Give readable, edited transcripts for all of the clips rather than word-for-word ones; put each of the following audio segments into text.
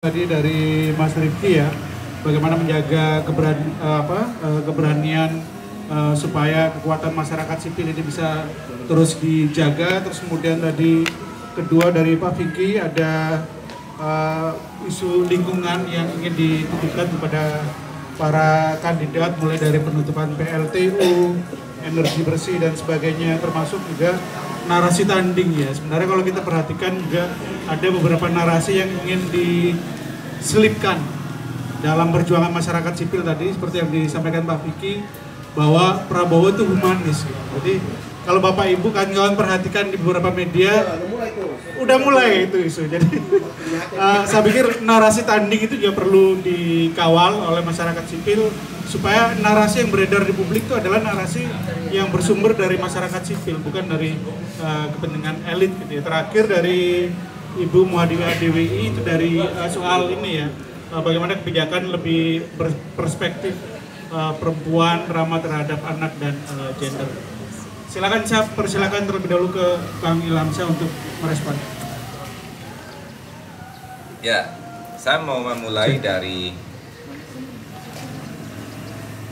Tadi dari Mas Rifki ya, bagaimana menjaga keberanian supaya kekuatan masyarakat sipil ini bisa terus dijaga. Terus kemudian tadi kedua dari Pak Vicky ada isu lingkungan yang ingin dititipkan kepada para kandidat, mulai dari penutupan PLTU, energi bersih dan sebagainya, termasuk juga narasi tanding ya. Sebenarnya kalau kita perhatikan juga ada beberapa narasi yang ingin diselipkan dalam perjuangan masyarakat sipil tadi, seperti yang disampaikan Pak Vicky, bahwa Prabowo itu humanis. Jadi kalau Bapak Ibu kawan-kawan perhatikan di beberapa media, udah mulai itu isu. Jadi saya pikir narasi tanding itu juga perlu dikawal oleh masyarakat sipil, supaya narasi yang beredar di publik itu adalah narasi yang bersumber dari masyarakat sipil, bukan dari kepentingan elit gitu ya. Terakhir dari Ibu Muhadiwi ADWI itu dari soal ini ya, bagaimana kebijakan lebih berperspektif perempuan, ramah terhadap anak dan gender. Silakan, saya persilakan terlebih dahulu ke Bang Ilhamsyah untuk merespon. Ya, saya mau memulai dari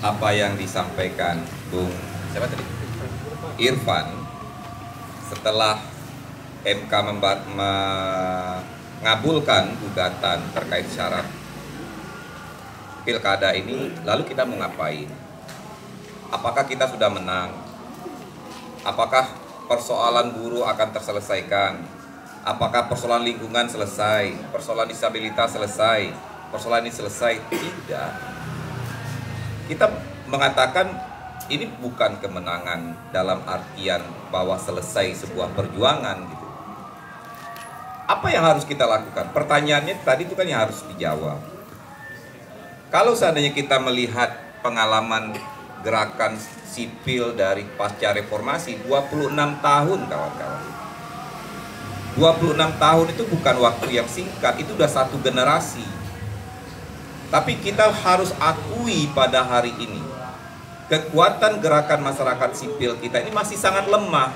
apa yang disampaikan Bung siapa tadi? Irfan setelah MK mengabulkan gugatan terkait syarat pilkada ini, lalu kita mau ngapain? Apakah kita sudah menang? Apakah persoalan buruh akan terselesaikan? Apakah persoalan lingkungan selesai? Persoalan disabilitas selesai? Persoalan ini selesai? Tidak. Kita mengatakan ini bukan kemenangan dalam artian bahwa selesai sebuah perjuangan gitu. Apa yang harus kita lakukan? Pertanyaannya tadi itu kan yang harus dijawab. Kalau seandainya kita melihat pengalaman gerakan sipil dari pasca reformasi 26 tahun kawan-kawan. 26 tahun itu bukan waktu yang singkat, itu udah satu generasi. Tapi kita harus akui pada hari ini, kekuatan gerakan masyarakat sipil kita ini masih sangat lemah.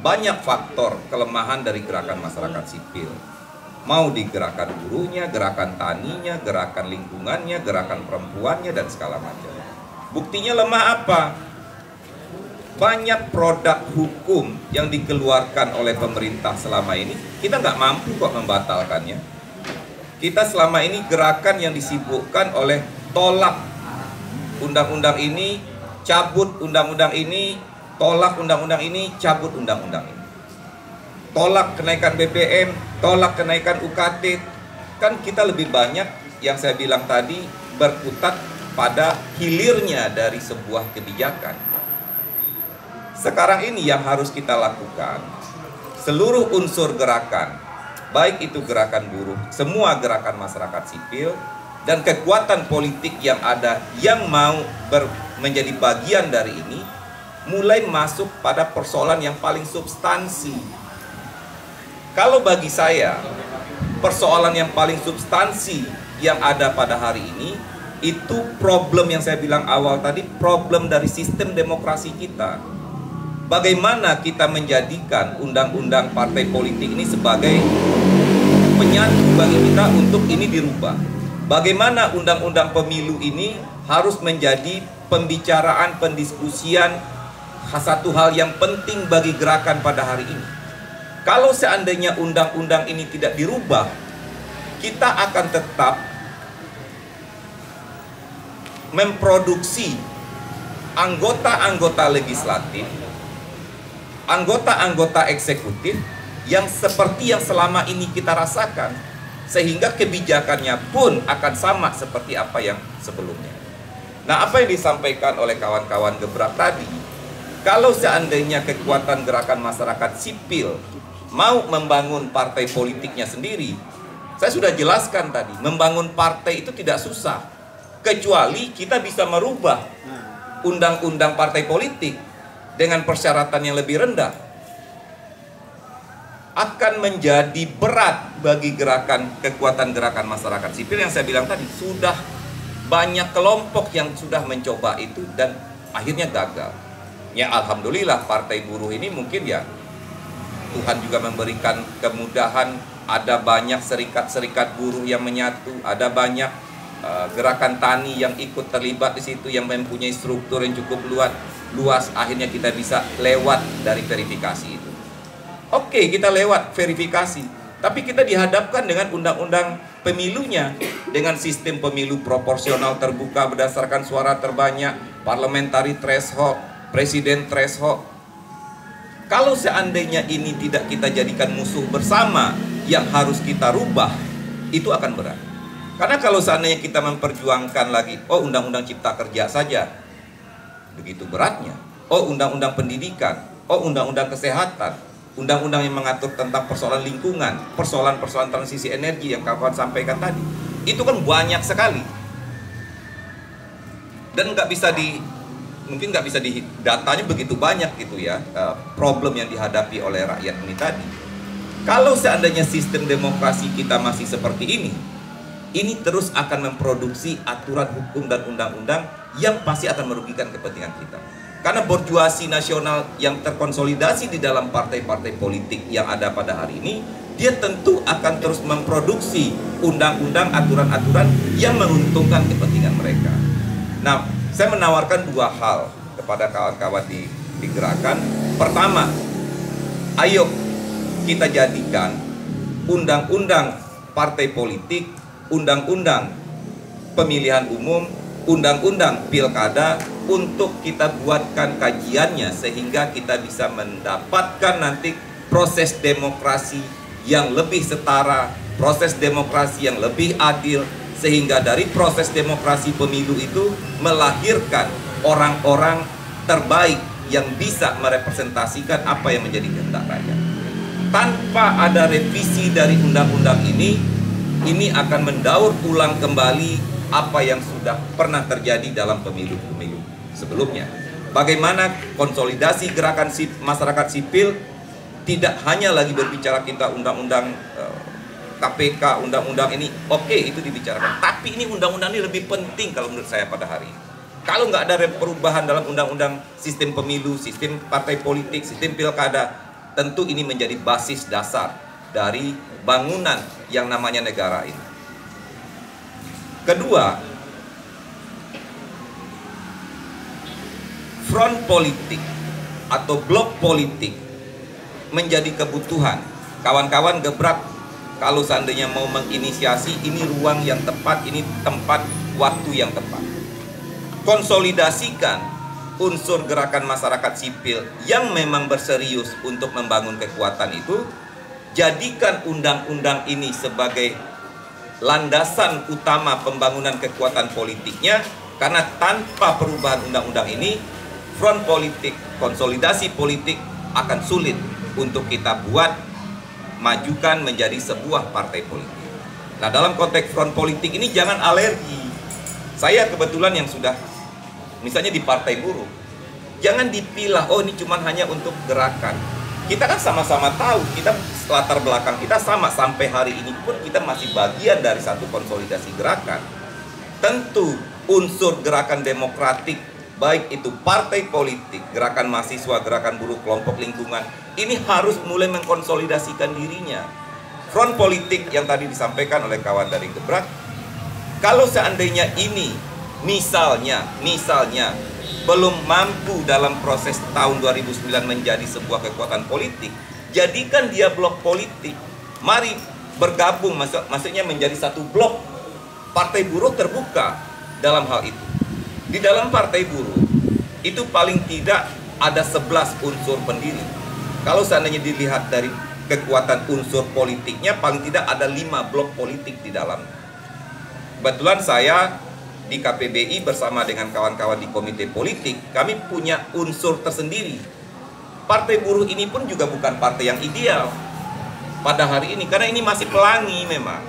Banyak faktor kelemahan dari gerakan masyarakat sipil. Mau di gerakan buruhnya, gerakan taninya, gerakan lingkungannya, gerakan perempuannya, dan segala macam. Buktinya lemah apa? Banyak produk hukum yang dikeluarkan oleh pemerintah selama ini, kita nggak mampu kok membatalkannya. Kita selama ini gerakan yang disibukkan oleh tolak undang-undang ini, cabut undang-undang ini, tolak undang-undang ini, cabut undang-undang ini. Tolak kenaikan BBM, tolak kenaikan UKT. Kan kita lebih banyak yang saya bilang tadi berkutat pada hilirnya dari sebuah kebijakan. Sekarang ini yang harus kita lakukan, seluruh unsur gerakan, baik itu gerakan buruh, semua gerakan masyarakat sipil, dan kekuatan politik yang ada yang mau menjadi bagian dari ini, mulai masuk pada persoalan yang paling substansi. Kalau bagi saya, persoalan yang paling substansi yang ada pada hari ini, itu problem yang saya bilang awal tadi, problem dari sistem demokrasi kita. Bagaimana kita menjadikan undang-undang partai politik ini sebagai penyatu bagi kita untuk ini dirubah. Bagaimana undang-undang pemilu ini harus menjadi pembicaraan, pendiskusian, satu hal yang penting bagi gerakan pada hari ini. Kalau seandainya undang-undang ini tidak dirubah, kita akan tetap memproduksi anggota-anggota legislatif, anggota-anggota eksekutif yang seperti yang selama ini kita rasakan, sehingga kebijakannya pun akan sama seperti apa yang sebelumnya. Nah, apa yang disampaikan oleh kawan-kawan Gebrak tadi, kalau seandainya kekuatan gerakan masyarakat sipil mau membangun partai politiknya sendiri, saya sudah jelaskan tadi, membangun partai itu tidak susah, kecuali kita bisa merubah undang-undang partai politik dengan persyaratan yang lebih rendah. Akan menjadi berat bagi kekuatan gerakan masyarakat sipil yang saya bilang tadi. Sudah banyak kelompok yang sudah mencoba itu dan akhirnya gagal. Ya alhamdulillah partai buruh ini mungkin ya Tuhan juga memberikan kemudahan, ada banyak serikat-serikat buruh yang menyatu, ada banyak gerakan tani yang ikut terlibat di situ, yang mempunyai struktur yang cukup luas. Akhirnya kita bisa lewat dari verifikasi itu. Oke, kita lewat verifikasi, tapi kita dihadapkan dengan undang-undang pemilunya, dengan sistem pemilu proporsional terbuka berdasarkan suara terbanyak, parliamentary threshold, presiden threshold. Kalau seandainya ini tidak kita jadikan musuh bersama yang harus kita rubah, itu akan berat. Karena kalau seandainya kita memperjuangkan lagi, oh undang-undang cipta kerja saja, begitu beratnya. Oh undang-undang pendidikan, oh undang-undang kesehatan, undang-undang yang mengatur tentang persoalan lingkungan, persoalan-persoalan transisi energi yang kawan sampaikan tadi, itu kan banyak sekali. Dan mungkin nggak bisa datanya begitu banyak gitu ya, problem yang dihadapi oleh rakyat ini tadi. Kalau seandainya sistem demokrasi kita masih seperti ini terus akan memproduksi aturan hukum dan undang-undang yang pasti akan merugikan kepentingan kita. Karena borjuasi nasional yang terkonsolidasi di dalam partai-partai politik yang ada pada hari ini, dia tentu akan terus memproduksi undang-undang, aturan-aturan yang menguntungkan kepentingan mereka. Nah, saya menawarkan dua hal kepada kawan-kawan di gerakan. Pertama, ayo kita jadikan undang-undang partai politik, undang-undang pemilihan umum, undang-undang pilkada untuk kita buatkan kajiannya sehingga kita bisa mendapatkan nanti proses demokrasi yang lebih setara, proses demokrasi yang lebih adil, sehingga dari proses demokrasi pemilu itu melahirkan orang-orang terbaik yang bisa merepresentasikan apa yang menjadi kehendak rakyat. Tanpa ada revisi dari undang-undang ini akan mendaur ulang kembali apa yang sudah pernah terjadi dalam pemilu-pemilu sebelumnya. Bagaimana konsolidasi gerakan masyarakat sipil tidak hanya lagi berbicara kita undang-undang KPK, undang-undang ini, oke, itu dibicarakan. Tapi ini undang-undang ini lebih penting kalau menurut saya pada hari ini. Kalau nggak ada perubahan dalam undang-undang sistem pemilu, sistem partai politik, sistem pilkada, tentu ini menjadi basis dasar dari bangunan yang namanya negara ini. Kedua, front politik atau blok politik menjadi kebutuhan. Kawan-kawan gebrak, kalau seandainya mau menginisiasi, ini ruang yang tepat, ini tempat, waktu yang tepat. Konsolidasikan unsur gerakan masyarakat sipil yang memang berserius untuk membangun kekuatan itu. Jadikan undang-undang ini sebagai landasan utama pembangunan kekuatan politiknya, karena tanpa perubahan undang-undang ini, front politik, konsolidasi politik akan sulit untuk kita buat majukan menjadi sebuah partai politik. Nah, dalam konteks front politik ini jangan alergi. Saya kebetulan yang sudah misalnya di partai buruh, jangan dipilah, oh ini cuma hanya untuk gerakan. Kita kan sama-sama tahu, kita latar belakang kita sama, sampai hari ini pun kita masih bagian dari satu konsolidasi gerakan. Tentu unsur gerakan demokratik, baik itu partai politik, gerakan mahasiswa, gerakan buruh, kelompok lingkungan, ini harus mulai mengkonsolidasikan dirinya. Front politik yang tadi disampaikan oleh kawan dari Gebrak, kalau seandainya ini misalnya belum mampu dalam proses tahun 2009 menjadi sebuah kekuatan politik, jadikan dia blok politik. Mari bergabung, maksudnya menjadi satu blok. Partai buruh terbuka dalam hal itu. Di dalam partai buruh itu paling tidak ada 11 unsur pendiri. Kalau seandainya dilihat dari kekuatan unsur politiknya, paling tidak ada 5 blok politik di dalam. Kebetulan saya di KPBI bersama dengan kawan-kawan di komite politik, kami punya unsur tersendiri. Partai buruh ini pun juga bukan partai yang ideal pada hari ini, karena ini masih pelangi memang.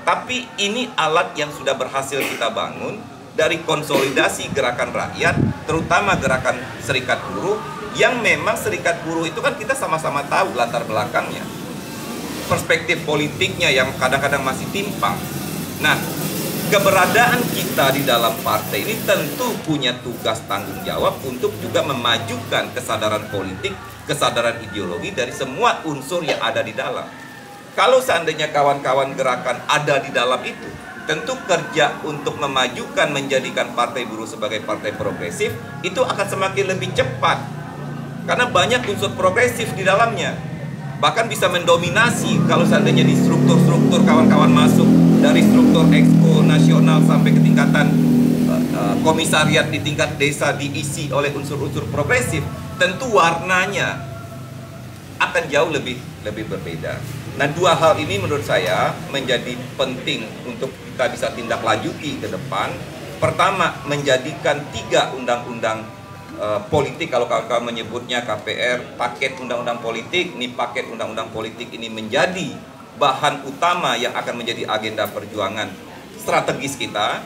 Tapi ini alat yang sudah berhasil kita bangun dari konsolidasi gerakan rakyat, terutama gerakan serikat buruh, yang memang serikat buruh itu kan kita sama-sama tahu latar belakangnya, perspektif politiknya yang kadang-kadang masih timpang. Nah, keberadaan kita di dalam partai ini tentu punya tugas tanggung jawab untuk juga memajukan kesadaran politik, kesadaran ideologi dari semua unsur yang ada di dalam. Kalau seandainya kawan-kawan gerakan ada di dalam itu, tentu kerja untuk memajukan, menjadikan Partai Buruh sebagai partai progresif itu akan semakin lebih cepat. Karena banyak unsur progresif di dalamnya. Bahkan bisa mendominasi kalau seandainya di struktur-struktur kawan-kawan masuk dari struktur exco nasional sampai ke tingkatan komisariat di tingkat desa diisi oleh unsur-unsur progresif, tentu warnanya akan jauh lebih berbeda. Nah, dua hal ini menurut saya menjadi penting untuk kita bisa tindak lanjuti ke depan. Pertama, menjadikan 3 undang-undang politik, kalau kawan-kawan menyebutnya KPR, paket undang-undang politik. Ini paket undang-undang politik ini menjadi bahan utama yang akan menjadi agenda perjuangan strategis kita.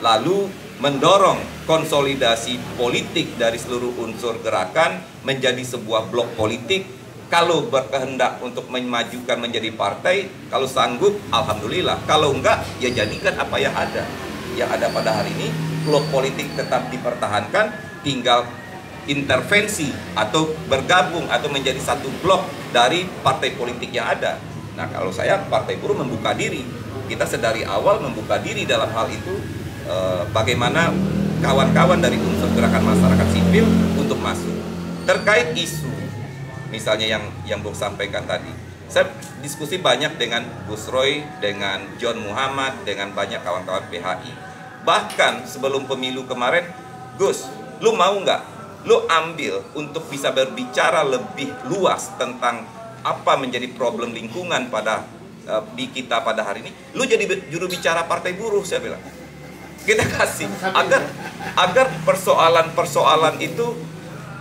Lalu mendorong konsolidasi politik dari seluruh unsur gerakan menjadi sebuah blok politik. Kalau berkehendak untuk memajukan menjadi partai, kalau sanggup, alhamdulillah. Kalau enggak, ya jadikan apa yang ada. Yang ada pada hari ini, blok politik tetap dipertahankan, tinggal intervensi atau bergabung atau menjadi satu blok dari partai politik yang ada. Nah, kalau saya, Partai Buruh membuka diri. Kita sedari awal membuka diri dalam hal itu, bagaimana kawan-kawan dari unsur gerakan masyarakat sipil untuk masuk. Terkait isu misalnya yang Bung sampaikan tadi, saya diskusi banyak dengan Gus Roy, dengan John Muhammad, dengan banyak kawan-kawan PHI. Bahkan sebelum pemilu kemarin, Gus, lu mau nggak? Lu ambil untuk bisa berbicara lebih luas tentang apa menjadi problem lingkungan pada di kita pada hari ini. Lu jadi juru bicara Partai Buruh, saya bilang. Kita kasih agar persoalan-persoalan itu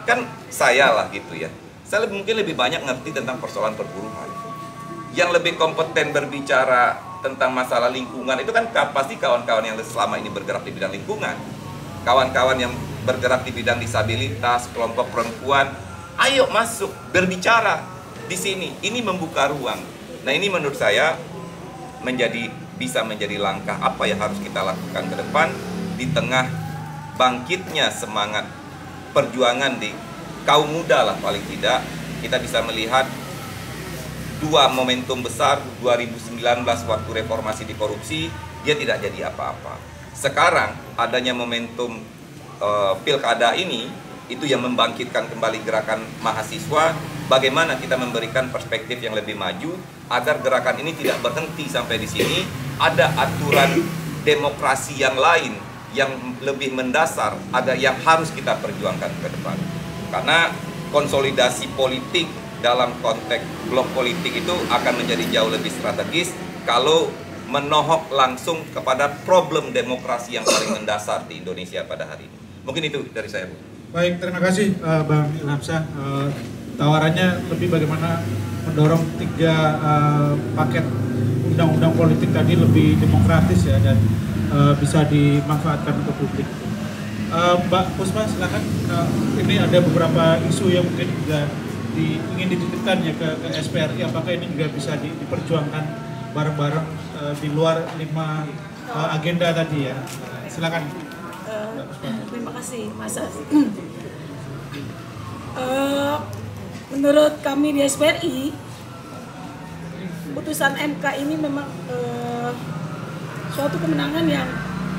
kan saya lah gitu ya. Saya mungkin lebih banyak ngerti tentang persoalan perburuhan. Yang lebih kompeten berbicara tentang masalah lingkungan itu kan pasti kawan-kawan yang selama ini bergerak di bidang lingkungan. Kawan-kawan yang bergerak di bidang disabilitas, kelompok perempuan, ayo masuk, berbicara di sini. Ini membuka ruang. Nah, ini menurut saya bisa menjadi langkah apa yang harus kita lakukan ke depan di tengah bangkitnya semangat perjuangan di kaum muda lah, paling tidak kita bisa melihat 2 momentum besar. 2019 waktu reformasi di korupsi, dia tidak jadi apa-apa. Sekarang adanya momentum pilkada ini, itu yang membangkitkan kembali gerakan mahasiswa. Bagaimana kita memberikan perspektif yang lebih maju agar gerakan ini tidak berhenti sampai di sini. Ada aturan demokrasi yang lain yang lebih mendasar, ada yang harus kita perjuangkan ke depan. Karena konsolidasi politik dalam konteks blok politik itu akan menjadi jauh lebih strategis kalau menohok langsung kepada problem demokrasi yang paling mendasar di Indonesia pada hari ini. Mungkin itu dari saya, Bu. Baik, terima kasih Bang Ilham Shah. Tawarannya lebih bagaimana mendorong 3 paket undang-undang politik tadi lebih demokratis ya, dan bisa dimanfaatkan untuk publik. Mbak Puspa, silakan. Ini ada beberapa isu yang mungkin juga ingin dititipkan ya ke SPRI. Apakah ini juga bisa diperjuangkan bareng-bareng di luar 5 agenda tadi ya? Silakan. Terima kasih, Mas As. Menurut kami di SPRI, putusan MK ini memang suatu kemenangan yang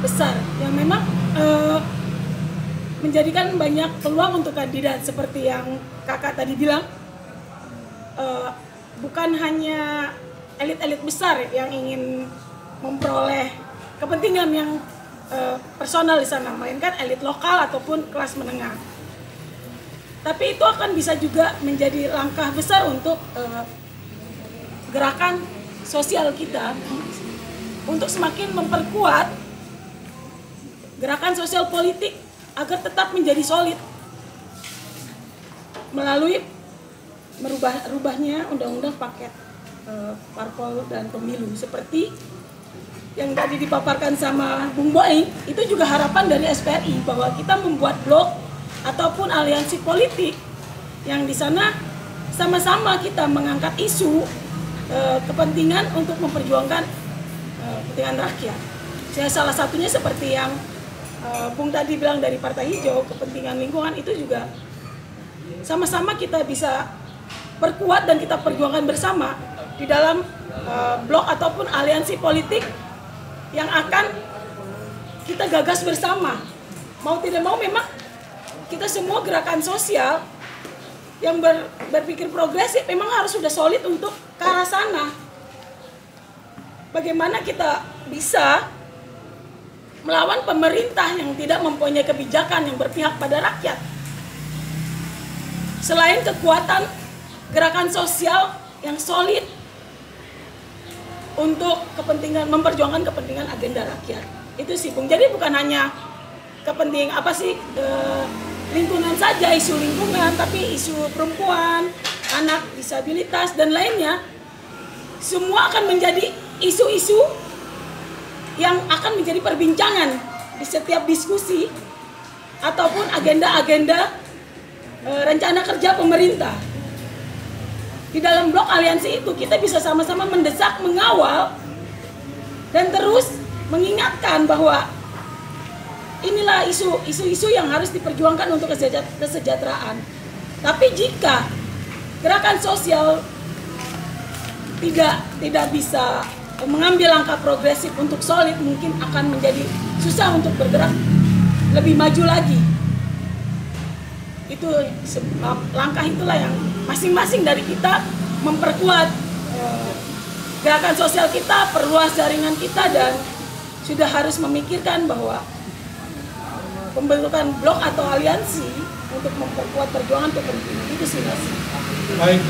besar, yang memang menjadikan banyak peluang untuk kandidat. Seperti yang kakak tadi bilang, bukan hanya elit-elit besar yang ingin memperoleh kepentingan yang personal di sana, melainkan elit lokal ataupun kelas menengah. Tapi itu akan bisa juga menjadi langkah besar untuk gerakan sosial kita untuk semakin memperkuat gerakan sosial politik agar tetap menjadi solid melalui merubahnya undang-undang paket parpol dan pemilu seperti yang tadi dipaparkan sama Bung Boy. Itu juga harapan dari SPRI bahwa kita membuat blok ataupun aliansi politik yang di sana sama-sama kita mengangkat isu kepentingan untuk memperjuangkan kepentingan rakyat. Salah satunya seperti yang Bung tadi bilang dari Partai Hijau, kepentingan lingkungan itu juga sama-sama kita bisa perkuat dan kita perjuangkan bersama di dalam blok ataupun aliansi politik yang akan kita gagas bersama. Mau tidak mau memang kita semua gerakan sosial yang berpikir progresif memang harus sudah solid untuk ke arah sana. Bagaimana kita bisa melawan pemerintah yang tidak mempunyai kebijakan yang berpihak pada rakyat. Selain kekuatan gerakan sosial yang solid untuk kepentingan memperjuangkan kepentingan agenda rakyat. Itu sih Bung. Jadi bukan hanya kepentingan lingkungan saja, isu lingkungan, tapi isu perempuan, anak disabilitas dan lainnya. Semua akan menjadi isu-isu yang akan menjadi perbincangan di setiap diskusi ataupun agenda-agenda rencana kerja pemerintah. Di dalam blok aliansi itu kita bisa sama-sama mendesak, mengawal, dan terus mengingatkan bahwa inilah isu-isu yang harus diperjuangkan untuk kesejahteraan. Tapi jika gerakan sosial tidak bisa mengambil langkah progresif untuk solid, mungkin akan menjadi susah untuk bergerak lebih maju lagi. Itu langkah itulah yang masing-masing dari kita memperkuat gerakan sosial kita, perluas jaringan kita, dan sudah harus memikirkan bahwa pembentukan blok atau aliansi untuk memperkuat perjuangan itu penting. Itu sih Mas. Baik,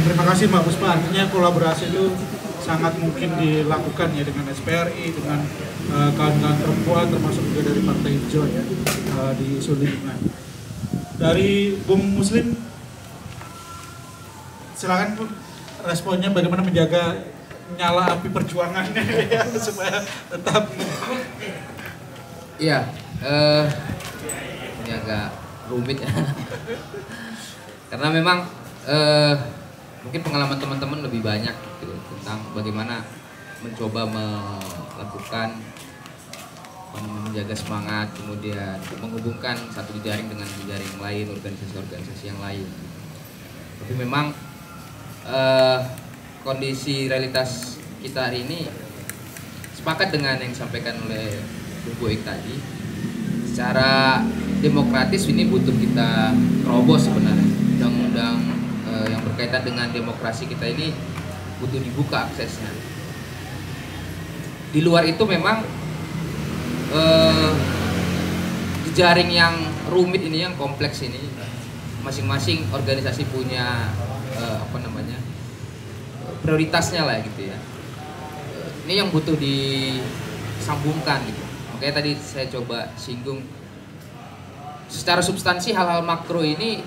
terima kasih Mbak Puspa. Artinya kolaborasi itu sangat mungkin dilakukan ya dengan SPRI, dengan kawan-kawan perempuan, termasuk juga dari Partai Hijau ya, di isu lingkungan. Dari Bung Muslim, silakan Bung, responnya bagaimana menjaga nyala api perjuangannya ya, supaya tetap. Iya, ini agak rumit ya, karena memang mungkin pengalaman teman-teman lebih banyak gitu, tentang bagaimana mencoba melakukan menjaga semangat, kemudian menghubungkan satu jejaring dengan jejaring lain, organisasi-organisasi yang lain. Tapi memang kondisi realitas kita hari ini sepakat dengan yang disampaikan oleh Bung Boik tadi. Secara demokratis ini butuh kita terobos sebenarnya. Undang-undang yang berkaitan dengan demokrasi kita ini butuh dibuka aksesnya. Di luar itu memang jejaring yang rumit ini, yang kompleks ini, masing-masing organisasi punya prioritasnya lah gitu ya. Ini yang butuh disambungkan gitu. Makanya tadi saya coba singgung, secara substansi hal-hal makro ini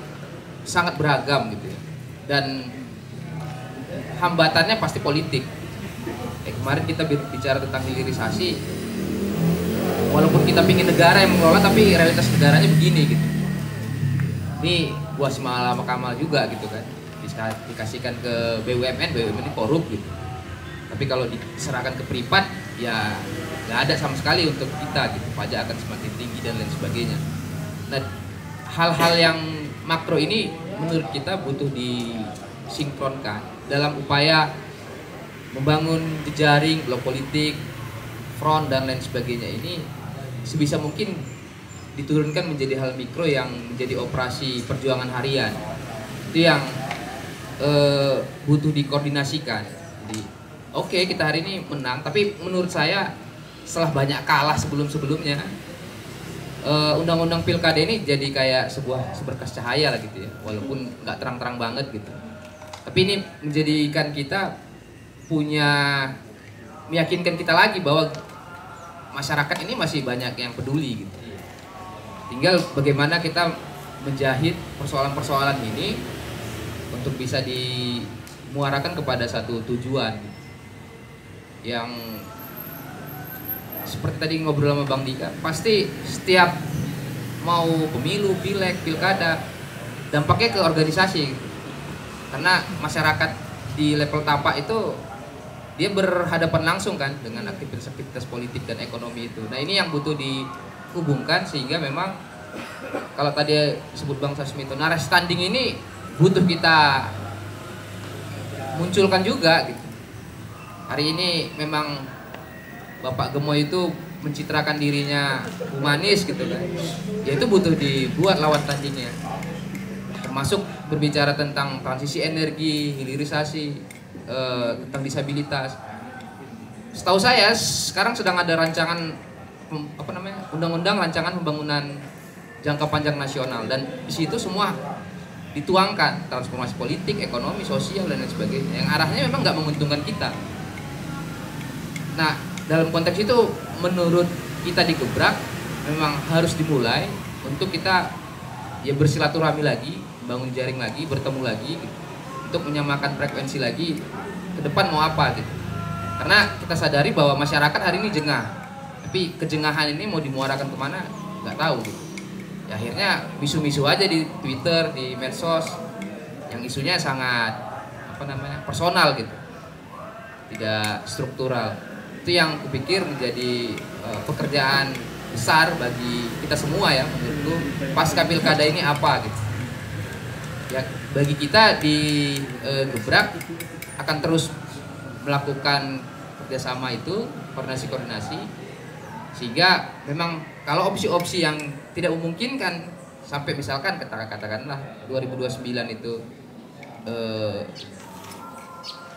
sangat beragam gitu ya. Dan hambatannya pasti politik. Kemarin kita bicara tentang hilirisasi, walaupun kita pingin negara yang mengelola, tapi realitas negaranya begini gitu. Ini buah si Kamal juga gitu kan, dikasihkan ke BUMN ini korup gitu. Tapi kalau diserahkan ke privat, ya nggak ada sama sekali untuk kita gitu. Pajak akan semakin tinggi dan lain sebagainya. Nah, hal-hal yang makro ini menurut kita butuh disinkronkan dalam upaya membangun jejaring, blok politik, front dan lain sebagainya ini sebisa mungkin diturunkan menjadi hal mikro yang menjadi operasi perjuangan harian. Itu yang butuh dikoordinasikan. Jadi, oke, kita hari ini menang, tapi menurut saya setelah banyak kalah sebelum-sebelumnya, undang-undang pilkada ini jadi kayak seberkas cahaya lah gitu ya, walaupun nggak terang-terang banget gitu. Tapi ini menjadikan kita meyakinkan kita lagi bahwa masyarakat ini masih banyak yang peduli gitu. Tinggal bagaimana kita menjahit persoalan-persoalan ini untuk bisa dimuarakan kepada satu tujuan yang seperti tadi ngobrol sama Bang Dika, pasti setiap mau pemilu, pileg, pilkada, dampaknya ke organisasi. Karena masyarakat di level tapak itu dia berhadapan langsung kan dengan aktivitas-aktivitas politik dan ekonomi itu. Nah ini yang butuh dihubungkan, sehingga memang kalau tadi disebut Bang Sasmito, narasi tanding ini butuh kita munculkan juga gitu. Hari ini memang Bapak Gemoy itu mencitrakan dirinya humanis gitu kan, ya itu butuh dibuat lawan tandingnya, termasuk berbicara tentang transisi energi, hilirisasi, tentang disabilitas. Setahu saya sekarang sedang ada rancangan undang-undang rancangan pembangunan jangka panjang nasional, dan di situ semua dituangkan transformasi politik, ekonomi, sosial dan lain sebagainya, yang arahnya memang nggak menguntungkan kita. Nah, dalam konteks itu menurut kita di Gebrak memang harus dimulai untuk kita ya bersilaturahmi lagi, bangun jaring lagi, bertemu lagi gitu, untuk menyamakan frekuensi lagi ke depan mau apa gitu. Karena kita sadari bahwa masyarakat hari ini jengah, tapi kejengahan ini mau dimuarakan kemana nggak tahu gitu. Ya, akhirnya misu-misu aja di Twitter, di medsos, yang isunya sangat personal gitu, tidak struktural. Itu yang kupikir menjadi pekerjaan besar bagi kita semua ya, menurutku pasca pilkada ini apa gitu. Ya bagi kita di Gebrak akan terus melakukan kerjasama itu, koordinasi, sehingga memang kalau opsi-opsi yang tidak memungkinkan sampai misalkan katakanlah 2029 itu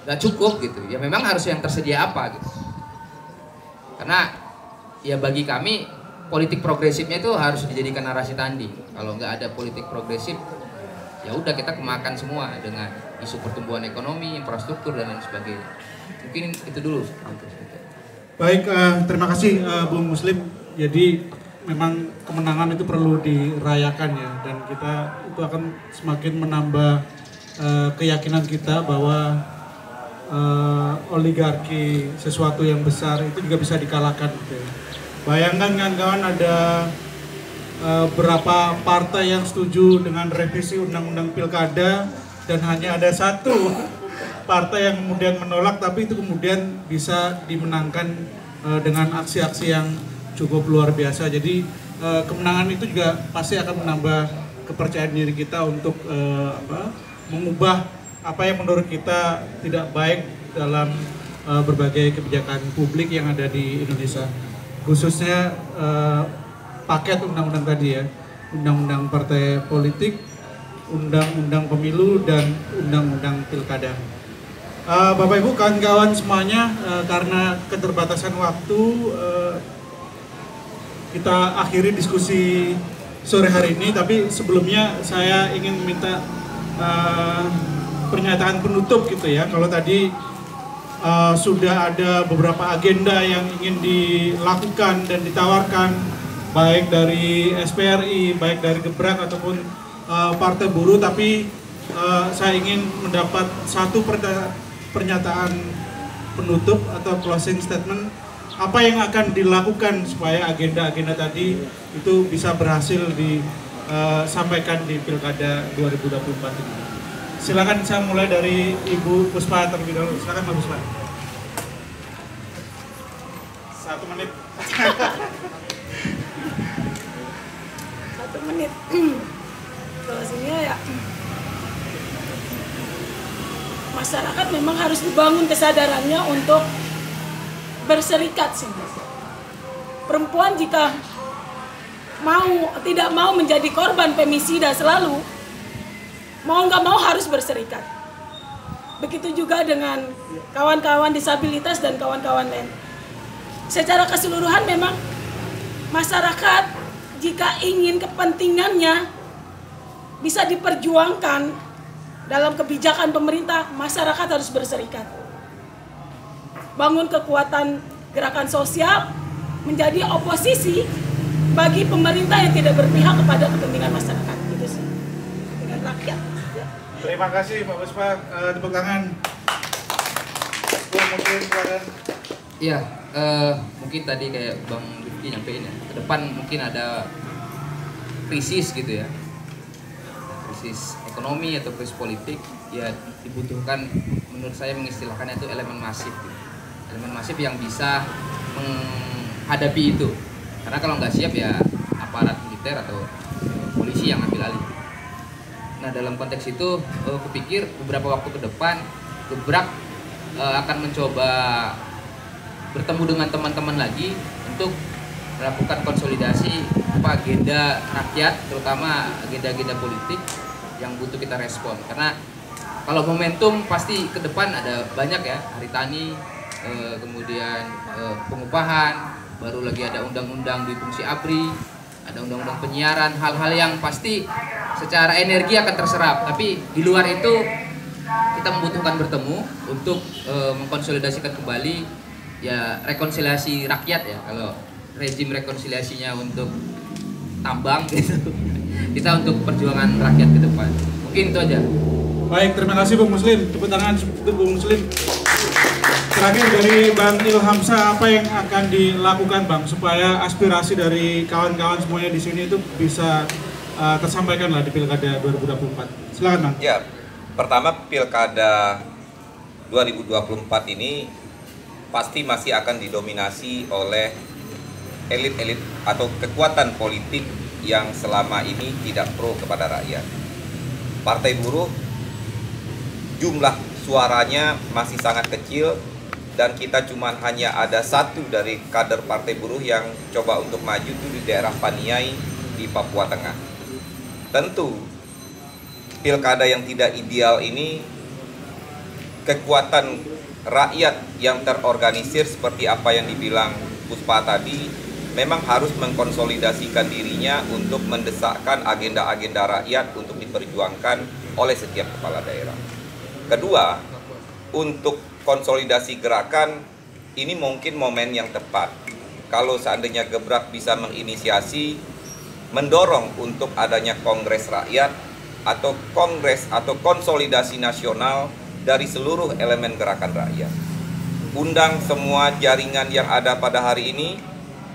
nggak cukup gitu, ya memang harus yang tersedia apa gitu. Karena ya bagi kami politik progresifnya itu harus dijadikan narasi tanding. Kalau nggak ada politik progresif, ya udah kita kemakan semua dengan isu pertumbuhan ekonomi, infrastruktur dan lain sebagainya. Mungkin itu dulu. Baik, terima kasih Bung Muslim. Jadi memang kemenangan itu perlu dirayakan ya, dan kita itu akan semakin menambah keyakinan kita bahwa oligarki sesuatu yang besar itu juga bisa dikalahkan gitu ya. Bayangkan kawan-kawan, ada berapa partai yang setuju dengan revisi undang-undang pilkada dan hanya ada satu partai yang kemudian menolak, tapi itu kemudian bisa dimenangkan dengan aksi-aksi yang cukup luar biasa. Jadi kemenangan itu juga pasti akan menambah kepercayaan diri kita untuk mengubah apa yang menurut kita tidak baik dalam berbagai kebijakan publik yang ada di Indonesia, khususnya paket undang-undang tadi ya, undang-undang partai politik, undang-undang pemilu, dan undang-undang pilkada. Bapak Ibu, kawan-kawan semuanya, karena keterbatasan waktu, kita akhiri diskusi sore hari ini, tapi sebelumnya saya ingin meminta pernyataan penutup gitu ya. Kalau tadi sudah ada beberapa agenda yang ingin dilakukan dan ditawarkan, baik dari SPRI, baik dari Gebrak ataupun Partai Buruh, tapi saya ingin mendapat satu pernyataan penutup atau closing statement, apa yang akan dilakukan supaya agenda-agenda tadi itu bisa berhasil disampaikan di Pilkada 2024 ini. Silakan, saya mulai dari Ibu Puspa terlebih dahulu. Silakan Mbak Puspa. 1 menit. 1 menit. Closingnya ya, masyarakat memang harus dibangun kesadarannya untuk berserikat sih. Perempuan jika tidak mau menjadi korban femisida selalu, mau nggak mau harus berserikat. Begitu juga dengan kawan-kawan disabilitas dan kawan-kawan lain. Secara keseluruhan memang masyarakat jika ingin kepentingannya bisa diperjuangkan dalam kebijakan pemerintah, masyarakat harus berserikat. Bangun kekuatan gerakan sosial, menjadi oposisi bagi pemerintah yang tidak berpihak kepada kepentingan masyarakat. Gitu sih. Dengan rakyat. Terima kasih Pak Puspa, tepuk tangan. Iya, mungkin tadi kayak Bang Rifki nyampein ya, ke depan mungkin ada krisis gitu ya, krisis ekonomi atau krisis politik, ya dibutuhkan menurut saya mengistilahkannya itu elemen masif gitu. elemen masif yang bisa menghadapi itu. Karena kalau nggak siap ya aparat militer atau polisi yang ambil alih. Nah dalam konteks itu kupikir beberapa waktu ke depan Gebrak akan mencoba bertemu dengan teman-teman lagi untuk melakukan konsolidasi agenda rakyat, terutama agenda-agenda politik yang butuh kita respon. Karena kalau momentum pasti ke depan ada banyak ya, hari tani, kemudian pengupahan, baru lagi ada undang-undang di fungsi ABRI, ada undang-undang penyiaran, hal-hal yang pasti secara energi akan terserap. Tapi di luar itu kita membutuhkan bertemu untuk mengkonsolidasikan kembali ya rekonsiliasi rakyat ya. Kalau rezim rekonsiliasinya untuk tambang gitu, kita untuk perjuangan rakyat ke depan. Mungkin itu aja. Baik, terima kasih Bung Muslim. Tepuk tangan untuk Bung Muslim. Terakhir dari Bang Ilhamsah, apa yang akan dilakukan Bang supaya aspirasi dari kawan-kawan semuanya di sini itu bisa tersampaikan lah di Pilkada 2024. Silakan Bang. Ya, pertama Pilkada 2024 ini pasti masih akan didominasi oleh elit-elit atau kekuatan politik yang selama ini tidak pro kepada rakyat. Partai Buruh jumlah suaranya masih sangat kecil dan kita cuma hanya ada satu dari kader Partai Buruh yang coba untuk maju itu di daerah Paniai di Papua Tengah. Tentu pilkada yang tidak ideal ini kekuatan rakyat yang terorganisir seperti apa yang dibilang Puspa tadi memang harus mengkonsolidasikan dirinya untuk mendesakkan agenda-agenda rakyat untuk diperjuangkan oleh setiap kepala daerah. Kedua, untuk konsolidasi gerakan ini mungkin momen yang tepat. Kalau seandainya Gebrak bisa menginisiasi, mendorong untuk adanya kongres rakyat atau kongres atau konsolidasi nasional dari seluruh elemen gerakan rakyat. Undang semua jaringan yang ada pada hari ini,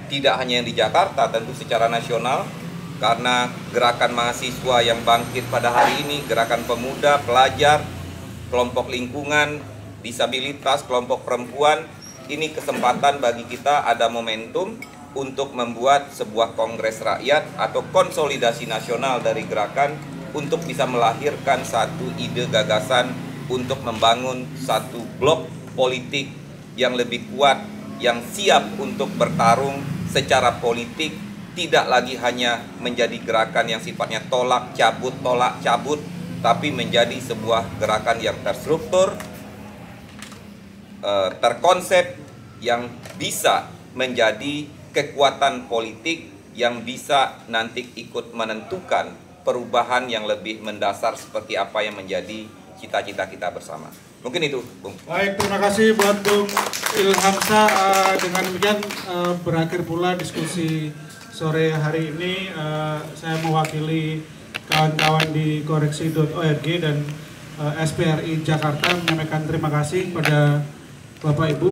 tidak hanya yang di Jakarta, tentu secara nasional, karena gerakan mahasiswa yang bangkit pada hari ini, gerakan pemuda, pelajar, kelompok lingkungan, disabilitas, kelompok perempuan, ini kesempatan bagi kita ada momentum untuk membuat sebuah kongres rakyat atau konsolidasi nasional dari gerakan untuk bisa melahirkan satu ide gagasan untuk membangun satu blok politik yang lebih kuat, yang siap untuk bertarung secara politik, tidak lagi hanya menjadi gerakan yang sifatnya tolak cabut, tapi menjadi sebuah gerakan yang terstruktur, terkonsep, yang bisa menjadi kekuatan politik yang bisa nanti ikut menentukan perubahan yang lebih mendasar seperti apa yang menjadi cita-cita kita bersama. Mungkin itu, Bung. Baik, terima kasih buat Bung Ilhamsah. Dengan demikian berakhir pula diskusi sore hari ini. Saya mewakili kawan-kawan di koreksi.org dan SPRI Jakarta menyampaikan terima kasih kepada Bapak Ibu.